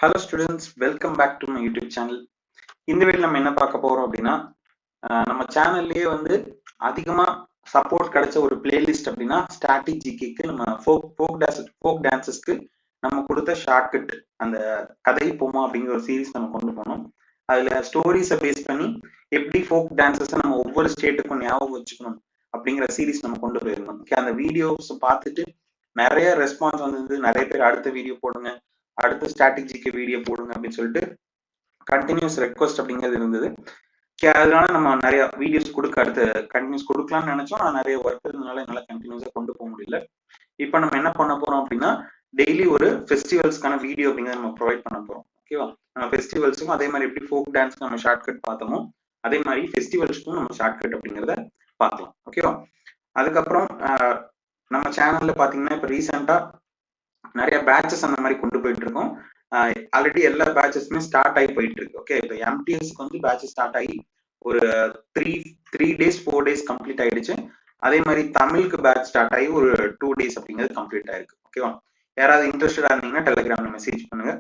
Hello students, welcome back to my YouTube channel. இந்த வீடியோல நம்ம என்ன பார்க்க போறோம் அப்படின்னா நம்ம சேனல்லயே வந்து அதிகமா சப்போர்ட் கிடைச்ச ஒரு பிளேலிஸ்ட் அப்படின்னா ஸ்டாட்டிக் ஜிகேக்கு நம்ம ஃபோக் டான்சஸ்க்கு நம்ம கொடுத்த ஷார்ட்கட் அந்த கதை போமா அப்படிங்கிற ஒரு சீரிஸ் நம்ம கொண்டு போனோம். அதுல ஸ்டோரிஸை பேஸ் பண்ணி எப்படி ஃபோக் டான்சஸ் நம்ம ஒவ்வொரு ஸ்டேட்டுக்கும் ஞாபகம் வச்சுக்கணும் அப்படிங்கிற சீரிஸ் நம்ம கொண்டு போயிருந்தோம். அந்த வீடியோஸ் பார்த்துட்டு நிறைய ரெஸ்பான்ஸ் வந்தது. நிறைய பேர் அடுத்த வீடியோ போடுங்க, அடுத்த ஸ்டாட்டிக் ஜிகே வீடியோ போடுங்க அப்படின்னு சொல்லிட்டு கண்டினியூஸ் ரெக்வஸ்ட் அப்படிங்கிறது இருந்தது. அதனால நம்ம நிறைய வீடியோஸ் அடுத்து கண்டினியூஸ் கொடுக்கலாம்னு நினைச்சோம். ஆனால் நிறைய ஒர்க் இருந்ததுனால என்னால் கண்டினியூஸா கொண்டு போக முடியல. இப்போ நம்ம என்ன பண்ண போறோம் அப்படின்னா டெய்லி ஒரு ஃபெஸ்டிவல்ஸ்க்கான வீடியோ அப்படிங்கிறத நம்ம ப்ரொவைட் பண்ண போறோம். ஓகேவா? நம்ம ஃபெஸ்டிவல்ஸுக்கும் அதே மாதிரி எப்படி ஃபோக் டான்ஸ்க்கு நம்ம ஷார்ட்கட் பார்த்தோமோ அதே மாதிரி ஃபெஸ்டிவல்ஸ்க்கும் நம்ம ஷார்ட்கட் அப்படிங்கிறத பார்க்கலாம். ஓகேவா? அதுக்கப்புறம் நம்ம சேனல்ல பாத்தீங்கன்னா இப்போ ரீசெண்டா நிறைய பேட்சஸ் அந்த மாதிரி கொண்டு போயிட்டு இருக்கோம். ஆல்ரெடி எல்லா பேட்சஸுமே ஸ்டார்ட் ஆகி போயிட்டு இருக்கு. ஓகே, இப்போ எம்டிஎஸ்க்கு வந்து பேட்சஸ் ஸ்டார்ட் ஆகி ஒரு 3 days 4 days கம்ப்ளீட் ஆயிடுச்சு. அதே மாதிரி தமிழுக்கு பேட்ச் ஸ்டார்ட் ஆகி ஒரு 2 days அப்படிங்கிறது கம்ப்ளீட் ஆயிருக்கு. ஓகேவா? யாராவது இன்ட்ரெஸ்டடா இருந்தீங்கன்னா டெலிகிராம்ல மெசேஜ் பண்ணுங்க.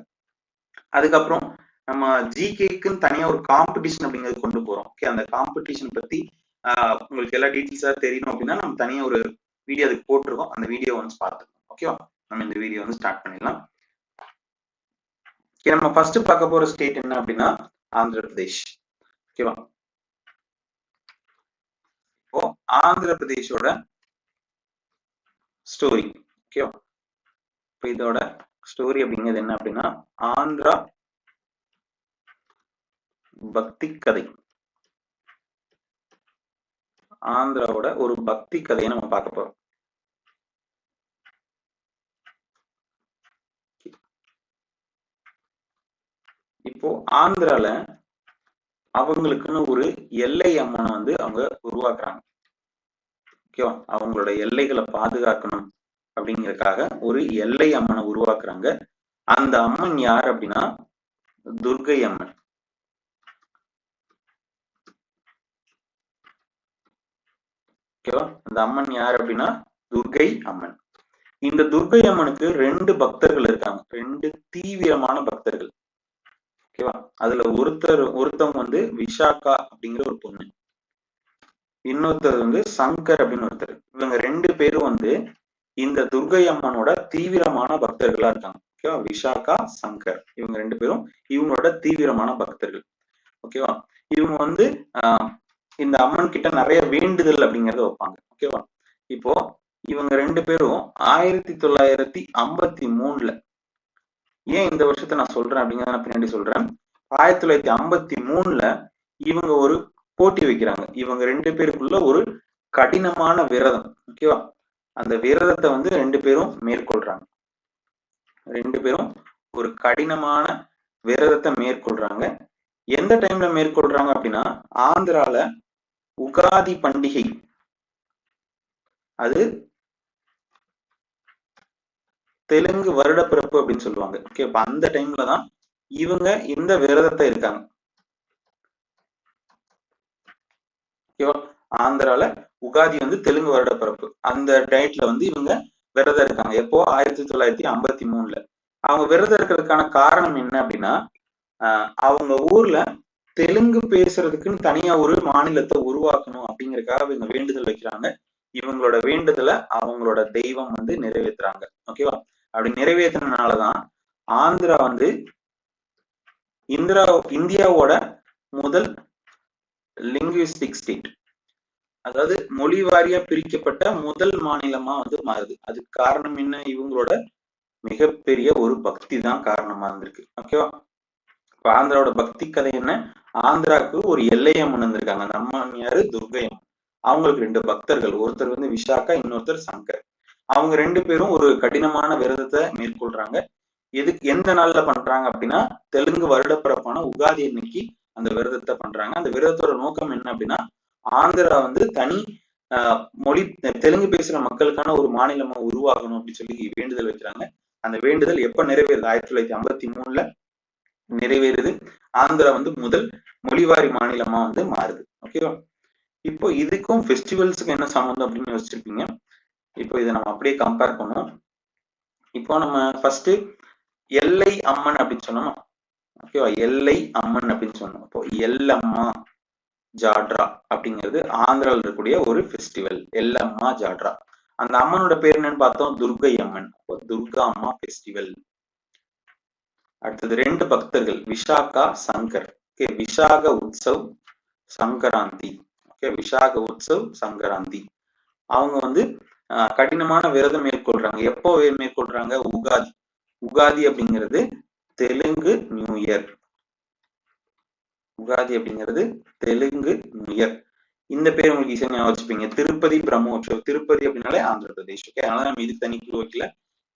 அதுக்கப்புறம் நம்ம ஜிகேக்குன்னு தனியா ஒரு காம்படிஷன் அப்படிங்கிறது கொண்டு போறோம். ஓகே, அந்த காம்படிஷன் பத்தி உங்களுக்கு எல்லா டீட்டெயில்ஸா தெரியணும் அப்படின்னா நம்ம தனியா ஒரு வீடியோ அதுக்கு போட்டிருக்கோம். அந்த வீடியோ வந்து பார்த்துக்கோங்க. ஓகேவா? நம்ம இந்த வீடியோ வந்து ஸ்டார்ட் பண்ணிடலாம். நம்ம ஃபர்ஸ்ட் பார்க்க போற ஸ்டேட் என்ன அப்படின்னா ஆந்திர பிரதேஷ். ஓகேவா? இப்போ ஆந்திர பிரதேஷோட ஸ்டோரி. ஓகேவா? இப்போ இதோட ஸ்டோரி அப்படிங்கிறது என்ன அப்படின்னா ஆந்திரா பக்தி கதை. ஆந்திராவோட ஒரு பக்தி கதையை நம்ம பார்க்க போறோம். இப்போ ஆந்திரால அவங்களுக்குன்னு ஒரு எல்லை அம்மனை வந்து அவங்க உருவாக்குறாங்க. ஓகேவா? அவங்களோட எல்லைகளை பாதுகாக்கணும் அப்படிங்கறதுக்காக ஒரு எல்லை அம்மனை உருவாக்குறாங்க. அந்த அம்மன் யார் அப்படின்னா துர்கை அம்மன். ஓகேவா? அந்த அம்மன் யார் அப்படின்னா துர்கை அம்மன். இந்த துர்கை அம்மனுக்கு 2 பக்தர்கள் இருக்காங்க, 2 தீவிரமான பக்தர்கள். ஓகேவா? அதுல ஒருத்தவங்க வந்து விஷாக்கா அப்படிங்கிற ஒரு பொண்ணு, இன்னொருத்தர் வந்து சங்கர் அப்படின்னு ஒருத்தர். இவங்க 2 பேரும் வந்து இந்த துர்கை அம்மனோட தீவிரமான பக்தர்களா இருக்காங்க. ஓகேவா? விஷாக்கா, சங்கர் இவங்க 2 பேரும் இவங்களோட தீவிரமான பக்தர்கள். ஓகேவா? இவங்க வந்து இந்த அம்மன் கிட்ட நிறைய வேண்டுதல் அப்படிங்கறத வைப்பாங்க. ஓகேவா? இப்போ இவங்க 2 பேரும் 1953ல, ஏன் இந்த வருஷத்தை நான் சொல்றேன் அப்படிங்கிறத நான் பின்னாடி சொல்றேன். 1953ல இவங்க ஒரு போட்டி வைக்கிறாங்க. இவங்க 2 பேருக்குள்ள ஒரு கடினமான விரதம். ஓகேவா? அந்த விரதத்தை வந்து 2 பேரும் மேற்கொள்றாங்க. 2 பேரும் ஒரு கடினமான விரதத்தை மேற்கொள்றாங்க. எந்த டைம்ல மேற்கொள்றாங்க அப்படின்னா ஆந்திரால உகாதி பண்டிகை, அது தெலுங்கு வருடப்பிறப்பு அப்படின்னு சொல்லுவாங்க. ஓகே, அந்த டைம்ல தான் இவங்க இந்த விரதத்தை இருக்காங்க. ஓகேவா? ஆந்திரால உகாதி வந்து தெலுங்கு வருடப்பிறப்பு, அந்த டேட்ல வந்து இவங்க விரதம் இருக்காங்க. எப்போ? 1953ல. அவங்க விரதம் இருக்கிறதுக்கான காரணம் என்ன அப்படின்னா அவங்க ஊர்ல தெலுங்கு பேசுறதுக்குன்னு தனியா ஒரு மாநிலத்தை உருவாக்கணும் அப்படிங்கறதுக்காக இவங்க வேண்டுதல் வைக்கிறாங்க. இவங்களோட வேண்டுதலை அவங்களோட தெய்வம் வந்து நிறைவேற்றுறாங்க. ஓகேவா? அப்படி நிறைவேற்றினாலதான் ஆந்திரா வந்து இந்தியாவோட முதல் லிங்குவிஸ்டிக் ஸ்டேட், அதாவது மொழி வாரியா பிரிக்கப்பட்ட முதல் மாநிலமா வந்து மாறுது. அதுக்கு காரணம் என்ன? இவங்களோட மிகப்பெரிய ஒரு பக்தி தான் காரணமா இருந்திருக்கு. ஓகேவா? இப்ப ஆந்திராவோட பக்தி கதை என்ன? ஆந்திராவுக்கு ஒரு எல்லையம்மன் வந்திருக்காங்க. அந்த அம்மன் யாரு? துர்கை அம்மன். அவங்களுக்கு 2 பக்தர்கள், ஒருத்தர் வந்து விஷாக்கா, இன்னொருத்தர் சங்கர். அவங்க 2 பேரும் ஒரு கடினமான விரதத்தை மேற்கொள்றாங்க. எந்த நாள்ல பண்றாங்க அப்படின்னா தெலுங்கு வருடப்பிறப்பான உகாதி அன்னைக்கு அந்த விரதத்தை பண்றாங்க. அந்த விரதத்தோட நோக்கம் என்ன அப்படின்னா ஆந்திரா வந்து தனி மொழி தெலுங்கு பேசுற மக்களுக்கான ஒரு மாநிலமா உருவாகணும் அப்படின்னு சொல்லி வேண்டுதல் வைக்கிறாங்க. அந்த வேண்டுதல் எப்ப நிறைவேறுது? 1953ல நிறைவேறுது. ஆந்திரா வந்து முதல் மொழிவாரி மாநிலமா வந்து மாறுது. ஓகேவா? இப்போ இதுக்கும் ஃபெஸ்டிவல்ஸுக்கு என்ன சம்பந்தம் அப்படின்னு யோசிச்சிருப்பீங்க. இப்போ இதை நம்ம அப்படியே கம்பேர் பண்ணுவோம். இப்போ நம்ம ஃபர்ஸ்ட் எல்லை அம்மன் அப்படின்னு சொன்னோமா, ஓகேவா, எல்லை அம்மன் அப்படின்னு சொன்னோம். அப்போ எல்லம்மா ஜாட்ரா அப்படிங்கிறது ஆந்திராவில் இருக்கக்கூடிய ஒரு ஃபெஸ்டிவல், எல்லம்மா ஜாட்ரா. அந்த அம்மனோட பேர் என்னன்னு பார்த்தோம், துர்கை அம்மன். துர்கா அம்மா ஃபெஸ்டிவல். அடுத்தது 2 பக்தர்கள், விஷாகா சங்கர். ஓகே, விஷாக உற்சவ் சங்கராந்தி. ஓகே, விஷாக உற்சவ் சங்கராந்தி. அவங்க வந்து கடினமான விரதம் மேற்கொள்றாங்க. எப்போ மேற்கொள்றாங்க, உகாதி. உகாதி அப்படிங்கிறது தெலுங்கு நியூ இயர். உகாதி அப்படிங்கிறது தெலுங்கு நியூ இயர். இந்த பேர் உங்களுக்கு ஈஸியா ஞாபகம் வச்சுப்பீங்க, திருப்பதி பிரம்மோற்சவ். திருப்பதி அப்படின்னாலே ஆந்திர பிரதேஷ். ஓகே, அதனால நம்ம இது தனி குழு வைக்கல,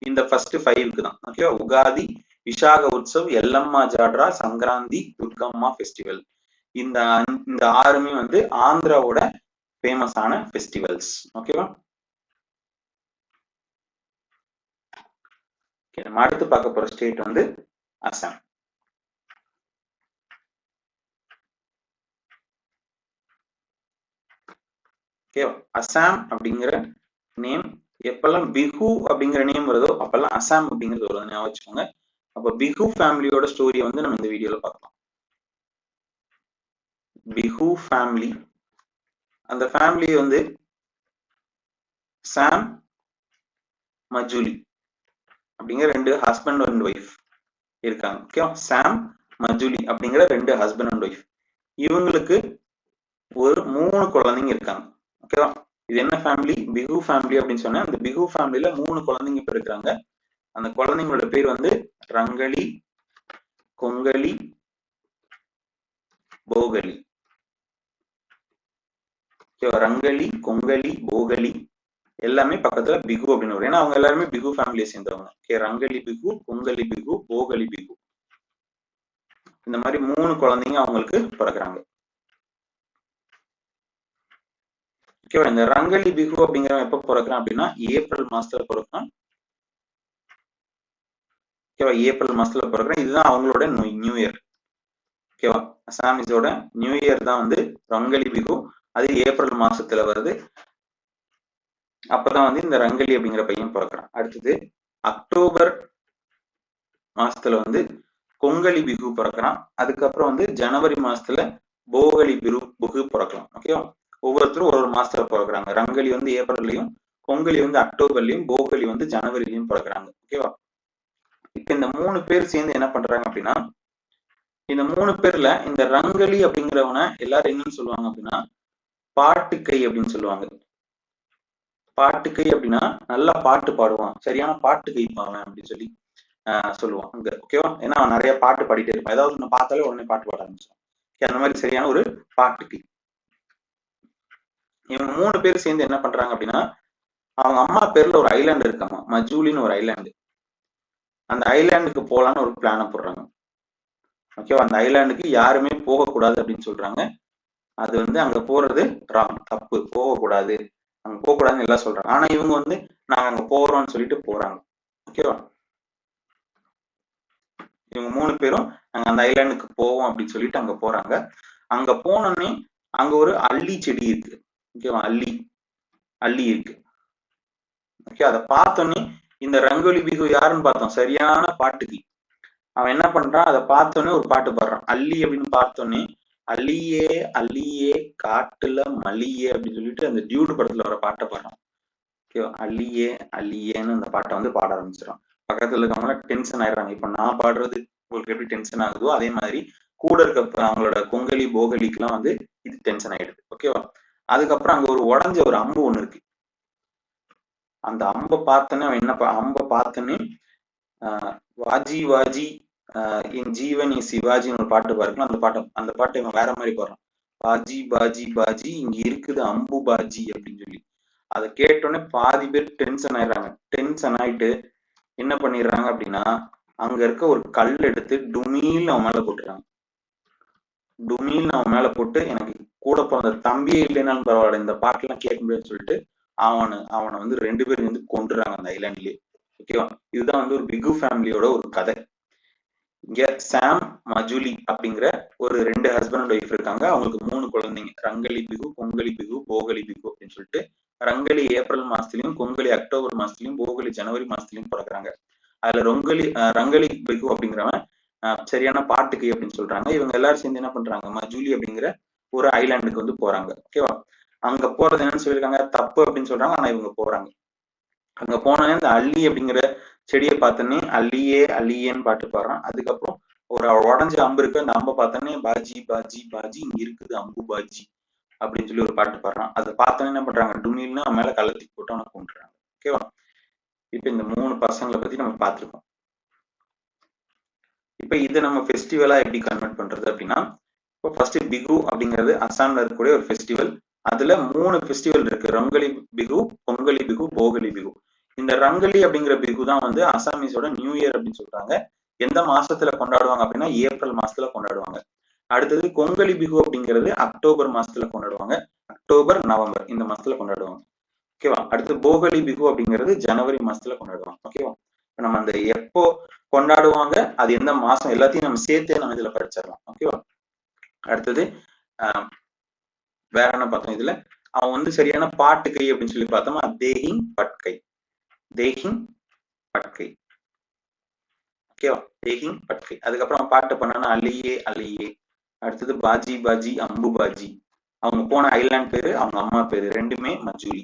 இந்த ஃபர்ஸ்ட் 5க்கு தான். ஓகேவா, உகாதி, விஷாக உற்சவ், எல்லம்மா ஜாட்ரா, சங்கராந்தி, துர்கம்மா ஃபெஸ்டிவல். இந்த 6மே வந்து ஆந்திராவோட ஃபேமஸான ஃபெஸ்டிவல்ஸ். ஓகேவா, நம்ம அடுத்து பார்க்க போற ஸ்டேட் வந்து அசாம். ஓகேவா, அசாம் அப்படிங்கிற நேம் எப்பெல்லாம் பிஹு அப்படிங்கிற நேம் வருதோ அப்பெல்லாம் அசாம் அப்படிங்கிறது வருது, ஞாபகம் வச்சுக்கோங்க. அப்ப பிஹு ஃபேமிலியோட ஸ்டோரியை வந்து நம்ம இந்த வீடியோல பார்க்கலாம். பிஹு ஃபேமிலி, அந்த ஃபேமிலி வந்து சாம், மஜூலி அப்படிங்கிற 2 ஹஸ்பண்ட் அண்ட் ஒய்ஃப் இருக்காங்க. ஓகேவா, சாம், மஜூலி அப்படிங்கிற 2 ஹஸ்பண்ட் அண்ட் ஒய்ஃப். இவங்களுக்கு ஒரு 3 குழந்தைங்க இருக்காங்க. ஓகேவா, இது என்ன ஃபேமிலி, பிஹு ஃபேமிலி அப்படின்னு சொன்னா, அந்த பிஹு ஃபேமிலியில 3 குழந்தைங்க இப்ப இருக்கிறாங்க. அந்த குழந்தைங்களோட பேர் வந்து ரங்களி, கொங்கலி, போகலி. ஓகேவா, ரங்களி, கொங்கலி, போகலி எல்லாமே பக்கத்துல பிகு அப்படின்னு வரும். ஏன்னா அவங்க எல்லாருமே பிகு ஃபேமிலியை சேர்ந்தவங்க. ஓகே, ரங்களி பிகு, கொங்கலி பிகு, போகலி பிகு. இந்த மாதிரி 3 குழந்தைங்க அவங்களுக்கு பிறகுறாங்க. ஓகேவா, இந்த ரங்களி பிகு அப்படிங்கிறவன் எப்ப பிறக்கிறான் அப்படின்னா ஏப்ரல் மாசத்துல பிறக்கிறான். ஓகேவா, ஏப்ரல் மாசத்துல பிறக்கிறான். இதுதான் அவங்களோட நியூ இயர். ஓகேவா, அசாமிஸோட நியூ இயர் தான் வந்து ரங்களி பிகு. அது ஏப்ரல் மாசத்துல வருது. அப்பதான் வந்து இந்த ரங்களி அப்படிங்கிற பையன் பிறக்கிறான். அடுத்தது அக்டோபர் மாசத்துல வந்து கொங்கலி பிகு பிறக்கிறான். அதுக்கப்புறம் வந்து ஜனவரி மாசத்துல போகலி பிகு பிறக்கலாம். ஓகேவா, ஒவ்வொருத்தரும் ஒரு மாசத்துல பிறக்கிறாங்க. ரங்களி வந்து ஏப்ரல்லையும், கொங்கலி வந்து அக்டோபர்லயும், போகலி வந்து ஜனவரிலையும் பிறக்கிறாங்க. ஓகேவா, இப்ப இந்த 3 பேர் சேர்ந்து என்ன பண்றாங்க அப்படின்னா, இந்த 3 பேர்ல இந்த ரங்களி அப்படிங்கிறவனை எல்லாரும் என்னன்னு சொல்லுவாங்க அப்படின்னா பாட்டுக்கை அப்படின்னு சொல்லுவாங்க. பாட்டுக்கை அப்படின்னா நல்லா பாட்டு பாடுவான், சரியான பாட்டு கை பாடுவான் அப்படின்னு சொல்லி சொல்லுவான் அங்க. ஓகேவா, ஏன்னா அவன் நிறைய பாட்டு பாடிட்டே இருப்பான். ஏதாவது நான் பார்த்தாலே உடனே பாட்டு பாட ஆரம்பிச்சான். அந்த மாதிரி சரியான ஒரு பாட்டுக்கு. இவங்க 3 பேர் சேர்ந்து என்ன பண்றாங்க அப்படின்னா, அவங்க அம்மா பேர்ல ஒரு ஐலாண்டு இருக்காமா, மஜூலின்னு ஒரு ஐலாண்டு. அந்த ஐலாண்டுக்கு போலான்னு ஒரு பிளான போடுறாங்க. ஓகேவா, அந்த ஐலாண்டுக்கு யாருமே போகக்கூடாது அப்படின்னு சொல்றாங்க. அது வந்து அங்க போறது ராங், தப்பு, போகக்கூடாது, அங்க போகக்கூடாதுன்னு எல்லாம் சொல்றாங்க. ஆனா இவங்க வந்து நாங்க அங்க போறோம்னு சொல்லிட்டு போறாங்க. ஓகேவா, இவங்க 3 பேரும் நாங்க அந்த ஐலாண்டுக்கு போவோம் அப்படின்னு சொல்லிட்டு அங்க போறாங்க. அங்க போனோடனே அங்க ஒரு அல்லி செடி இருக்கு. ஓகேவா, அல்லி இருக்கு. ஓகே, அதை பார்த்தோன்னே இந்த ரங்கோலி பிகு யாருன்னு பார்த்தோம், சரியான பாட்டுக்கு. அவன் என்ன பண்றான், அதை பார்த்தோன்னே ஒரு பாட்டு பாடுறான். அல்லி அப்படின்னு பார்த்தோன்னே அல்லியே அல்லியே காட்டுல மல்லியே அப்படின்னு சொல்லிட்டு அந்த டியூடு படத்துல வர பாட்டை பாடுறான். ஓகேவா, அல்லியே அல்லியேன்னு அந்த பாட்டை வந்து பாட ஆரம்பிச்சிடறான். பக்கத்துல இருக்கவங்க டென்ஷன் ஆயிடுறாங்க. இப்ப நான் பாடுறது உங்களுக்கு எப்படி டென்ஷன் ஆகுதோ அதே மாதிரி கூட இருக்க அவங்களோட கொங்கலி போகலிக்கு எல்லாம் வந்து இது டென்ஷன் ஆயிடுது. ஓகேவா, அதுக்கப்புறம் அங்க ஒரு உடஞ்ச ஒரு அம்பு ஒண்ணு இருக்கு. அந்த அம்பை பார்த்தோன்னே அவன் என்ன அம்பை பார்த்தோன்னே வாஜி வாஜி என் ஜீவன் சிவாஜின்னு ஒரு பாட்டு பாருக்கலாம். அந்த பாட்டை இவன் வேற மாதிரி பாடுறான். பாஜி பாஜி பாஜி இங்க இருக்குது அம்பு பாஜி அப்படின்னு சொல்லி. அதை கேட்டோன்னே பாதி பேர் டென்ஷன் ஆயிடுறாங்க. டென்ஷன் ஆயிட்டு என்ன பண்ணிடுறாங்க அப்படின்னா, அங்க இருக்க ஒரு கல் எடுத்து டுமீல் அவன் மேல போட்டுறாங்க. டுமீல் அவன் மேல போட்டு, எனக்கு கூட பிறந்த தம்பியே இல்லைனாலும் பரவாயில்ல, இந்த பாட்டெல்லாம் கேட்க முடியாதுன்னு சொல்லிட்டு அவனை வந்து 2 பேரும் வந்து கொண்டுறாங்க அந்த ஐலாண்ட்லயே. ஓகேவா, இதுதான் வந்து ஒரு பிகு ஃபேமிலியோட ஒரு கதை. இங்க சாம், மஜூலி அப்படிங்கிற ஒரு 2 ஹஸ்பண்ட் அண்ட் ஒய்ஃப் இருக்காங்க. அவங்களுக்கு 3 குழந்தைங்க, ரங்களி பிகு, கொங்கலி பிகு, போகலி பிகு அப்படின்னு சொல்லிட்டு. ரங்களி ஏப்ரல் மாசத்துலயும், கொங்கலி அக்டோபர் மாசத்துலயும், போகலி ஜனவரி மாசத்துலயும் பிறக்கிறாங்க. அதுல ரங்கலி பிகு அப்படிங்கிறவன் சரியான பாட்டுக்கு அப்படின்னு சொல்றாங்க. இவங்க எல்லாரும் சேர்ந்து என்ன பண்றாங்க, மஜூலி அப்படிங்கிற ஒரு ஐலாண்டுக்கு வந்து போறாங்க. ஓகேவா? அங்க போறது என்னன்னு சொல்லியிருக்காங்க, தப்பு அப்படின்னு சொல்றாங்க. ஆனா இவங்க போறாங்க. அங்க போனோடனே இந்த அள்ளி அப்படிங்கிற செடியை பார்த்தோன்னே அல்லியே அல்லியேன்னு பாட்டு பாடுறான். அதுக்கப்புறம் ஒரு உடஞ்ச அம்பு இருக்கு, அந்த அம்பை பார்த்தோன்னே பாஜி பாஜி பாஜி இங்க இருக்குது அம்பு பாஜி அப்படின்னு சொல்லி ஒரு பாட்டு பாடுறான். அதை பார்த்தோன்னே என்ன பண்றாங்க, டுமில்னு அவன் மேல கள்ளத்தி போட்டு அவனை கொண்டுறாங்க. ஓகேவா? இப்ப இந்த 3 பசங்களை பத்தி நம்ம பார்த்திருக்கோம். இப்ப இதை நம்ம ஃபெஸ்டிவலா எப்படி கன்வெர்ட் பண்றது அப்படின்னா, இப்போ ஃபர்ஸ்ட் பிகு அப்படிங்கிறது அசாம்ல இருக்கக்கூடிய ஒரு ஃபெஸ்டிவல். அதுல 3 ஃபெஸ்டிவல் இருக்கு, ரங்கலி பிகு, பொங்கலி பிகு, போகலி பிகு. இந்த ரங்கலி அப்படிங்கிற பிகு தான் வந்து அசாமீஸோட நியூ இயர் அப்படின்னு சொல்றாங்க. எந்த மாசத்துல கொண்டாடுவாங்க அப்படின்னா ஏப்ரல் மாசத்துல கொண்டாடுவாங்க. அடுத்தது கொங்கலி பிகு அப்படிங்கிறது அக்டோபர் மாசத்துல கொண்டாடுவாங்க. அக்டோபர் நவம்பர் இந்த மாசத்துல கொண்டாடுவாங்க. ஓகேவா? அடுத்து போகலி பிகு அப்படிங்கிறது ஜனவரி மாசத்துல கொண்டாடுவாங்க. ஓகேவா? நம்ம அந்த எப்போ கொண்டாடுவாங்க, அது எந்த மாசம், எல்லாத்தையும் நம்ம சேர்த்தே நம்ம இதுல படிச்சிடலாம். ஓகேவா? அடுத்தது வேற என்ன பார்த்தோம் இதுல, அவன் வந்து சரியான பாட்டு கை அப்படின்னு சொல்லி பார்த்தோமா, தேஹிங் பட்கை, தேஹிங் பட்கை. ஓகேவா? தேஹிங் பட்கை. அதுக்கப்புறம் பாட்டு பண்ணானா அலியே அலியே. அடுத்தது பாஜி பாஜி அம்பு பாஜி. அவங்க போன ஐலாண்ட் பேரு அவங்க அம்மா பேரு ரெண்டுமே மஜூலி.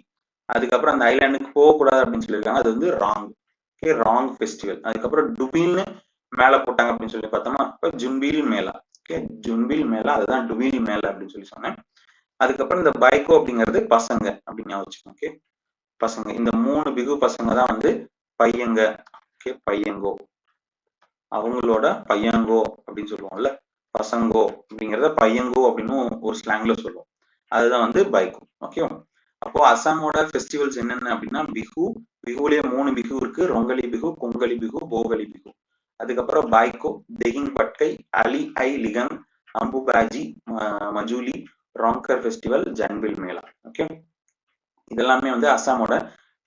அதுக்கப்புறம் அந்த ஐலாண்டுக்கு போகக்கூடாது அப்படின்னு சொல்லியிருக்காங்க, அது வந்து ராங். Okay, wrong festival. அதுக்கப்புறம் டுபில்னு மேல போட்டாங்க அப்படின்னு சொல்லி பார்த்தோமா, இப்போ ஜுன்பில் மேலா. ஓகே, ஜுன்பில் மேலா, அதுதான் டுபில் மேலா அப்படின்னு சொல்லி சொன்னேன். அதுக்கப்புறம் இந்த பைக்கோ அப்படிங்கிறது பசங்க அப்படின்னு வச்சுக்கோங்க. ஓகே, பசங்க. இந்த 3 பிகு பசங்க தான் வந்து பையங்க. ஓகே, பையங்கோ, அவங்களோட பையங்கோ அப்படின்னு சொல்லுவோம்ல, பசங்கோ அப்படிங்கிறத பையங்கோ அப்படின்னு ஒரு ஸ்லாங்ல சொல்லுவோம். அதுதான் வந்து பைக்கோ. ஓகே, அப்போ அசாமோட ஃபெஸ்டிவல்ஸ் என்னென்ன அப்படின்னா பிகு, பிகுலயே 3 பிகு இருக்கு, ரொங்கலி பிகு, கொங்கலி பிகு, போகலி பிகு. அதுக்கப்புறம் பாய்கோ, தெஹிங் பட்கை, அலி ஐ லிகங், அம்பு பாஜி, மஜூலி, ராங்கர் ஃபெஸ்டிவல், ஜன்பில் மேலா. ஓகே, இதெல்லாமே வந்து அசாமோட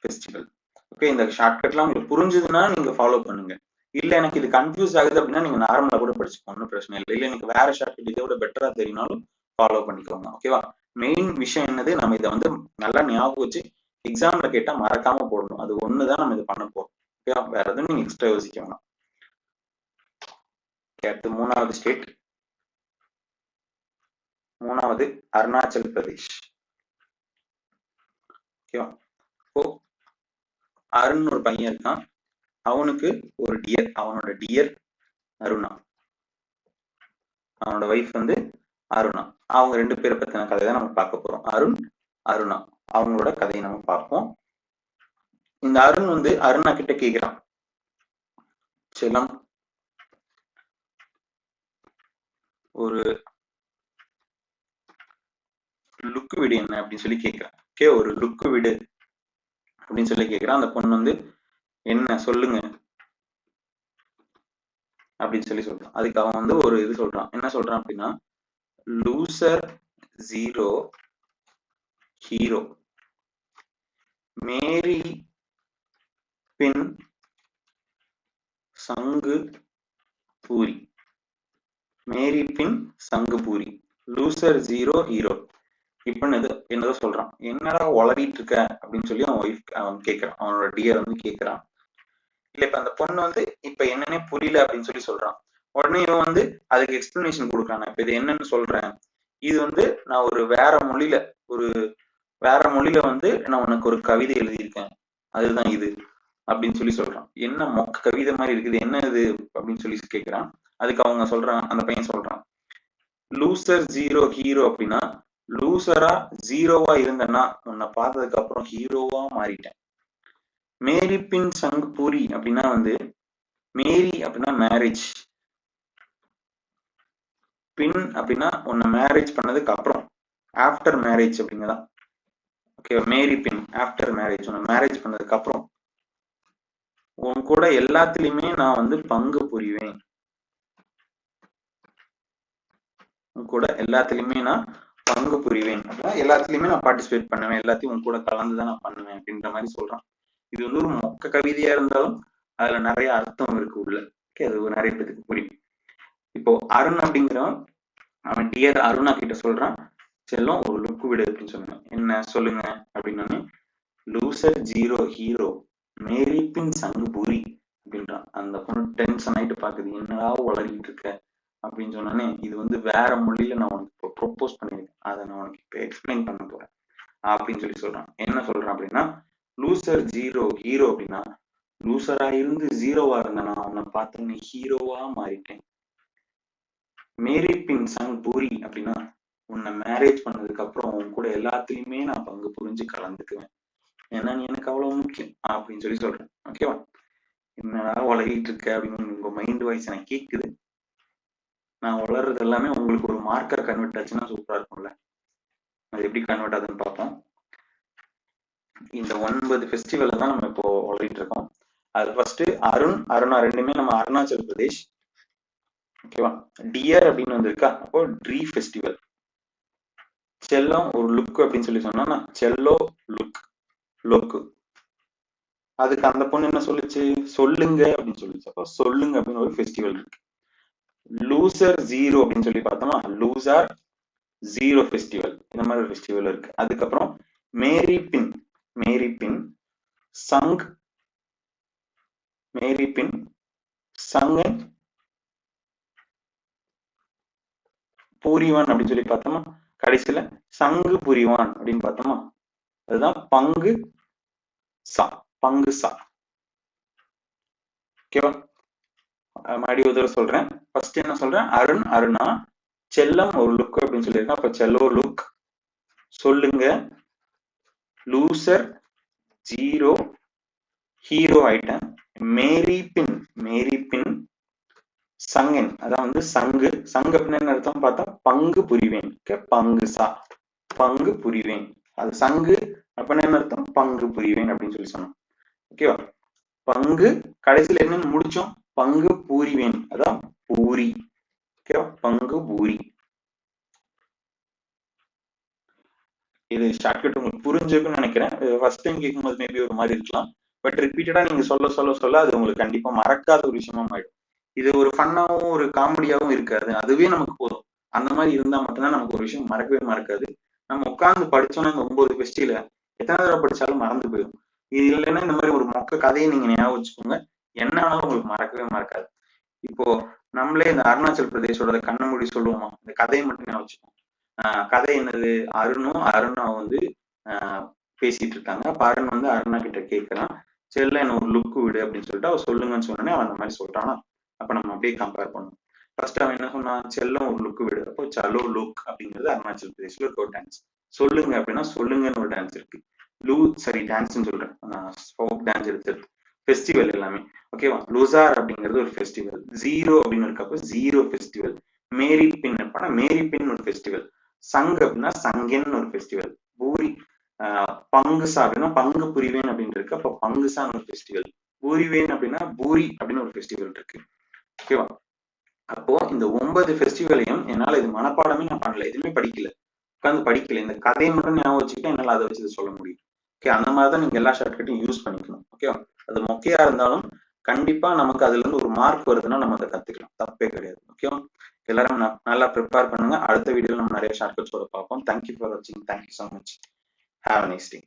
ஃபெஸ்டிவல். ஓகே, இந்த ஷார்ட்கட்லாம் உங்களுக்கு புரிஞ்சுதுன்னா நீங்க ஃபாலோ பண்ணுங்க. இல்ல எனக்கு இது கன்ஃபியூஸ் ஆகுது அப்படின்னா நீங்க நார்மலா கூட படிச்சுக்கோங்க, ஒன்றும் பிரச்சனை இல்லை. இல்ல எனக்கு வேற ஷார்ட்கட் இதை விட பெட்டரா தெரியும்னாலும் ஃபாலோ பண்ணிக்கோங்க. ஓகேவா? மெயின் விஷயம் என்னது, நம்ம இதை வந்து நல்லா ஞாபகம் வச்சு எக்ஸாம்ல கேட்டா மறக்காம போடணும். அது ஒண்ணுதான் நம்ம இது பண்ண போறோம். ஓகேவா? வேற எதுவும் நீங்க எக்ஸ்ட்ரா யோசிக்க வேணாம். அடுத்து 3வது ஸ்டேட், 3வது அருணாச்சல் பிரதேஷ். ஓகேவா? இப்போ அருண் ஒரு பையன் இருக்கான், அவனுக்கு ஒரு டியர், அவனோட டியர் அருணா, அவனோட வைஃப் வந்து அருணா. அவங்க 2 பேரை பத்தின கதை தான் நம்ம பார்க்க போறோம். அருண், அருணா, அவங்களோட கதையை நம்ம பார்ப்போம். இந்த அருண் வந்து அருணா கிட்ட கேக்குறான், செல்லம் ஒரு லுக்கு விடு என்ன அப்படின்னு சொல்லி கேட்கிறான். ஓகே, ஒரு லுக்கு விடு அப்படின்னு சொல்லி கேட்கிறான். அந்த பொண்ணு வந்து என்ன சொல்லுங்க அப்படின்னு சொல்லி சொல்றான். அதுக்கு அவன் வந்து ஒரு இது சொல்றான். என்ன சொல்றான் அப்படின்னா, லூசர் ஜீரோ ஹீரோ, மேரி பின் சங்கு பூரி, மேரி பின் சங்கு பூரி, லூசர் ஜீரோ ஹீரோ. இப்ப என்னதோ சொல்றான். என்னடா உளறிட்டு இருக்க அப்படின்னு சொல்லி அவன் ஒய்ஃப் அவன் கேட்கறான், அவனோட டியர் வந்து கேட்கறான். இல்ல இப்ப அந்த பொண்ணு வந்து இப்ப என்னன்னே புரியல அப்படின்னு சொல்லி சொல்றான். உடனே இவன் வந்து அதுக்கு எக்ஸ்பிளனேஷன் கொடுக்குறான். இப்ப இது என்னன்னு சொல்றேன், இது வந்து நான் ஒரு வேற மொழியில வந்து நான் உனக்கு ஒரு கவிதை எழுதியிருக்கேன், அதுதான் இது அப்படின்னு சொல்லி சொல்றான். என்ன மொக்க கவிதை மாதிரி இருக்குது, என்ன இது அப்படின்னு சொல்லி கேட்கிறான். அதுக்கு அவங்க சொல்றான், அந்த பையன் சொல்றான், லூசர் ஜீரோ ஹீரோ அப்படின்னா, லூசரா ஜீரோவா இருந்தேன்னா உன்னை பார்த்ததுக்கு அப்புறம் ஹீரோவா மாறிட்டேன். மேரி பின் சங் பூரி அப்படின்னா வந்து, மேரி அப்படின்னா மேரேஜ், பின் அப்படின்னா உன்னை மேரேஜ் பண்ணதுக்கு அப்புறம், ஆஃப்டர் மேரேஜ் அப்படிங்கதான். ஓகே, மேரி பின் ஆஃப்டர் மேரேஜ், உன்னை மேரேஜ் பண்ணதுக்கு அப்புறம் உன் கூட எல்லாத்துலயுமே நான் வந்து பங்கு புரிவேன், உன் கூட எல்லாத்துலயுமே நான் பங்கு புரிவேன் அப்படின்னா எல்லாத்துலயுமே நான் பார்ட்டிசிபேட் பண்ணுவேன், எல்லாத்தையும் உன் கூட கலந்துதான் நான் பண்ணுவேன் அப்படின்ற மாதிரி சொல்றான். இது வந்து ஒரு மொக்க கவிதையா இருந்தாலும் அதுல நிறைய அர்த்தம் இருக்கு உள்ள. ஓகே, அது நிறைய பேருக்கு புரியும். இப்போ அருண் அப்படிங்கிறவன் அவன் டியர் அருணா கிட்ட சொல்றான், செல்லம் ஒரு லுக்கு விடு அப்படின்னு சொன்னான். என்ன சொல்லுங்க அப்படின்னு, லூசர் ஜீரோ ஹீரோ, மேரி பின் சங்கு பூரி அப்படின்றான். அந்த பொண்ணு டென்ஷன் ஆயிட்டு பாக்குது, என்னடா உளறிட்டு இருக்க அப்படின்னு சொன்னோன்னே, இது வந்து வேற மொழியில நான் உனக்கு இப்போ ப்ரொப்போஸ் பண்ணிருக்கேன், அதை நான் உனக்கு இப்போ எக்ஸ்பிளைன் பண்ண போறேன் அப்படின்னு சொல்லி சொல்றான். என்ன சொல்றான் அப்படின்னா, லூசர் ஜீரோ ஹீரோ அப்படின்னா, லூசரா இருந்து ஜீரோவா இருந்தேன், நான் அவனை பார்த்தோன்னே ஹீரோவா மாறிட்டேன். மேரி பின் சங் பூரி அப்படின்னா, உன்னை மேரேஜ் பண்ணதுக்கு அப்புறம் உன் கூட எல்லாத்துலயுமே நான் பங்கு புரிஞ்சு கலந்துக்குவேன், ஏன்னா நீ எனக்கு அவ்வளவு முக்கியம் அப்படின்னு சொல்லி சொல்றேன். ஓகேவா? என்னடா உலகிட்டு இருக்க அப்படின்னு உங்க மைண்ட் வாய்ஸ் எனக்கு கேக்குது. நான் வளர்றது எல்லாமே உங்களுக்கு ஒரு மார்க்கர் கன்வெர்ட் ஆச்சுன்னா சூப்பரா இருக்கும்ல. அது எப்படி கன்வெர்ட் ஆகுதுன்னு பார்ப்போம். இந்த 9 ஃபெஸ்டிவல் தான் நம்ம இப்போ வளரிட்டு இருக்கோம். அது ஃபர்ஸ்ட் அருணா ரெண்டுமே நம்ம அருணாச்சல் பிரதேஷ். ஓகேவா? டியர் அப்படின்னு வந்திருக்கா, அப்போ ட்ரீ ஃபெஸ்டிவல். செல்லம் ஒரு லுக் அப்படின்னு சொல்லி சொன்னா செல்லோ லுக். அதுக்கு அந்த பொண்ணு என்ன சொல்லுச்சு, சொல்லுங்க அப்படின்னு சொல்லிச்சு. அப்போ சொல்லுங்க அப்படின்னு ஒரு ஃபெஸ்டிவல் இருக்கு. லூசர் ஜீரோ அப்படின்னு சொல்லி பார்த்தோம்னா லூசர் ஜீரோ ஃபெஸ்டிவல், இந்த மாதிரி ஒரு ஃபெஸ்டிவல் இருக்கு. அதுக்கப்புறம் மேரி பின் சங் பூரிவான் அப்படின்னு சொல்லி பார்த்தோமா, கடைசியில சங்கு புரிவான் அப்படின்னு பார்த்தோமா, அதுதான் பங்கு சா. ஓகேவா? மறுபடியும் ஒரு தடவை சொல்றேன். ஃபர்ஸ்ட் என்ன சொல்றேன், அருணா செல்லம் ஒரு லுக் அப்படின்னு சொல்லியிருக்கேன். அப்ப செல்லோ லுக், சொல்லுங்க லூசர் ஜீரோ ஹீரோ ஆயிட்டேன். மேரி பின் சங்கன், அதான் வந்து சங்கு அப்படின்னு என்ன அர்த்தம் பார்த்தா பங்கு புரிவேன். பங்கு புரிவேன், அது சங்கு அப்படின்னு என்ன அர்த்தம், பங்கு புரிவேன் அப்படின்னு சொல்லி சொன்னோம். ஓகேவா? பங்கு கடைசியில என்னன்னு முடிச்சோம், பங்கு பூரிவேன், அதான் பூரி. ஓகேவா? பங்கு பூரி. இது ஷார்ட்கட் உங்களுக்கு புரிஞ்சிருக்குன்னு நினைக்கிறேன். ஃபர்ஸ்ட் டைம் கேட்கும்போது மேபி ஒரு மாதிரி இருக்கலாம், பட் ரிப்பீட்டடா நீங்க சொல்ல அது உங்களுக்கு கண்டிப்பா மறக்காத ஒரு விஷயமா ஆயிடும். இது ஒரு ஃபன்னாவும் ஒரு காமெடியாவும் இருக்காது, அதுவே நமக்கு போதும். அந்த மாதிரி இருந்தா மட்டும்தான் நமக்கு ஒரு விஷயம் மறக்காது. நம்ம உட்கார்ந்து படிச்சோம்னா இந்த 9 ஃபெஸ்டிவல எத்தனை தடவை படிச்சாலும் மறந்து போயிடும். இது இல்லைன்னா இந்த மாதிரி ஒரு மொக்க கதையை நீங்க ஞாபகம் வச்சுக்கோங்க, என்ன ஆனாலும் உங்களுக்கு மறக்காது. இப்போ நம்மளே இந்த அருணாச்சல் பிரதேசோட கண்ண மூடி சொல்லுவோமா, இந்த கதையை மட்டும் ஞாபகம் வச்சுக்கோங்க. கதை என்னது, அருணா வந்து பேசிட்டு இருக்காங்க. அப்ப அருண் வந்து அருணா கிட்ட கேட்கறான், செல்ல என்ன ஒரு லுக் விடு அப்படின்னு சொல்லிட்டு அவ சொல்லுங்கன்னு சொன்னோடனே அவன் அந்த மாதிரி சொல்றானா. அப்ப நம்ம அப்படியே கம்பேர் பண்ணணும். ஃபர்ஸ்ட் அவன் என்ன சொன்னான், செல்லம் ஒரு லுக் விடு, அப்போ சலோ லுக் அப்படிங்கிறது அருணாச்சல் பிரதேஷ்ல இருக்க ஒரு டான்ஸ். சொல்லுங்க அப்படின்னா சொல்லுங்கன்னு ஒரு டான்ஸ் இருக்கு. டான்ஸ்ன்னு சொல்றேன், ஃபோக் டான்ஸ் எடுத்தது ஃபெஸ்டிவல் எல்லாமே. ஓகேவா? லூசார் அப்படிங்கிறது ஒரு ஃபெஸ்டிவல். ஜீரோ அப்படின்னு இருக்கப்போ ஜீரோ ஃபெஸ்டிவல். மேரி பின் ஒரு ஃபெஸ்டிவல். சங் அப்படின்னா சங்கன் ஒரு ஃபெஸ்டிவல். பூரி பங்குசா அப்படின்னா பங்கு புரிவேன் அப்படின்னு இருக்கு, அப்ப பங்குசான்னு ஒரு ஃபெஸ்டிவல். பூரிவேன் அப்படின்னா பூரி அப்படின்னு ஒரு ஃபெஸ்டிவல் இருக்கு. ஓகேவா? அப்போ இந்த 9 ஃபெஸ்டிவலையும் என்னால இது மனப்பாடமே நான் பண்ணல, எதுவுமே உட்காந்து படிக்கல, இந்த கதையை மட்டும் ஞாபகம் வச்சுக்கிட்டு என்னால அதை வச்சு சொல்ல முடியும். ஓகே, அந்த மாதிரிதான் நீங்க எல்லா ஷார்ட்கட்டையும் யூஸ் பண்ணிக்கணும். ஓகேவா? அது மொக்கையா இருந்தாலும் கண்டிப்பா நமக்கு அதுல இருந்து ஒரு மார்க் வருதுன்னா நம்ம அதை கத்துக்கலாம், தப்பே கிடையாது. ஓகேவா? எல்லாரும் நல்லா ப்ரிப்பேர் பண்ணுங்க. அடுத்த வீடியோல நம்ம நிறைய ஷார்ட்கட்ஸோட பார்ப்போம். தேங்க்யூ ஃபார் வாட்சிங். Thank you so much. Have a nice day.